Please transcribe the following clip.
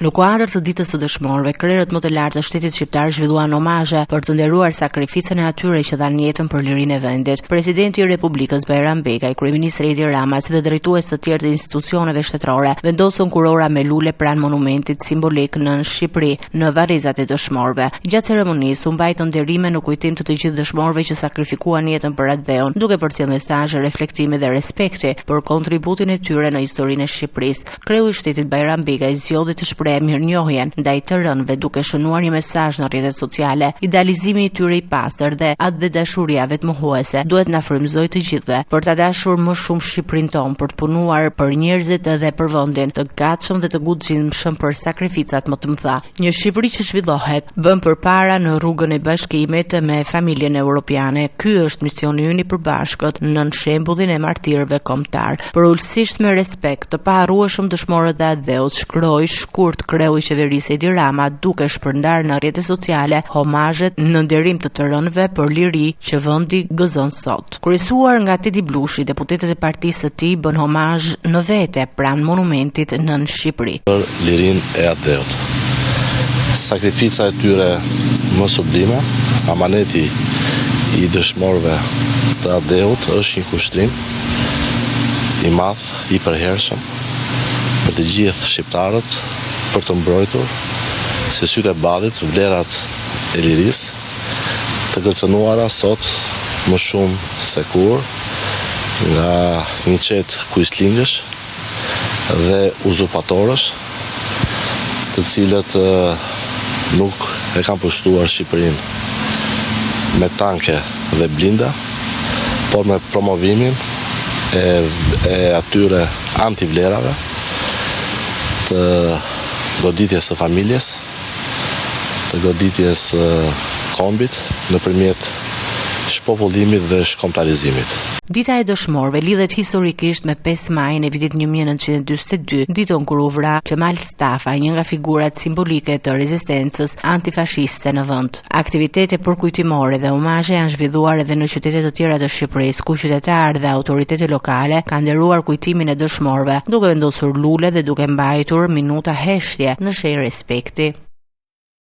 Në kuadër të ditës së dëshmorëve, krerët më të lartë të shtetit shqiptar zhvilluan omazhe për të nderuar sakrificën e atyre që dhanë jetën për lirinë e vendit. Presidenti i Republikës Bajram Begaj, kryeministri Edi Rama, si dhe drejtues të tjerë të institucioneve shtetërore vendosën kurora me lule pranë monumentit simbolik në Shqipëri në varrezat e dëshmorëve. Gjatë ceremonisë u mbajtën nderime në kujtim të gjithë dëshmorëve që sakrifikuan jetën për atë dheun, duke përcjellë mesazhe reflektimi dhe respekti për kontributin e tyre në historinë e Shqipërisë. Kreu i shtetit Bajram Begaj zgjodhi të shprehë mirënjohjen ndaj të rënëve duke shënuar një mesazh në rrjetet sociale. Idealizimi i tyre i pastër dhe atë dashuria vetmohuese duhet na frymëzoj të gjithëve për ta dashur më shumë Shqipërinë tonë, për të punuar për njerëzit dhe për vendin, të gatshëm dhe të guximshëm për sakrificat më të mëdha. Një Shqipëri që zhvillohet vën përpara në rrugën e bashkimit me familjen europiane. Ky është misioni ynë i përbashkët nën shembullin e martirëve kombëtar. Përulësisht me respekt të paharrueshëm dëshmorët e atdheut, shkroi shkurt kreu i qeverisë Edi Rama, duke shpërndar në rrjetet sociale homazhet në nderim të rënëve për liri që vendi gëzon sot. Kryesuar nga Teti Blushi, deputetët e partisë së tij bën homazh në vete pranë monumentit nën Shqipëri. Për lirinë e atdheut. Sakrifica e tyre më sublime, amaneti i dëshmorëve të atdheut është një kushtrim i madh, i përhershëm për të gjithë shqiptarët, për të mbrojtur si sytë e ballit vlerat e lirisë, të kërcënuara sot më shumë se kur nga një qet kuislingësh dhe uzurpatorësh, të cilët nuk e kanë pushtuar Shqipërinë me tanke dhe blinda, por me promovimin e atyre antivlerave, të goditjes së familjes, të goditjes së kombit nëpërmjet shpopullimit dhe shkombëtarizimit. Dita e dëshmorëve lidhet historikisht me 5 majin e vitit 1942, ditën kur u vra Qemal Stafa, një nga figurat simbolike të rezistencës antifashiste në vend. Aktivitete përkujtimore dhe omazhe janë zhvilluar edhe në qytete të tjera të Shqipërisë, ku qytetarë dhe autoritete lokale kanë nderuar kujtimin e dëshmorëve, duke vendosur lule dhe duke mbajtur minuta heshtje në shenjë respekti.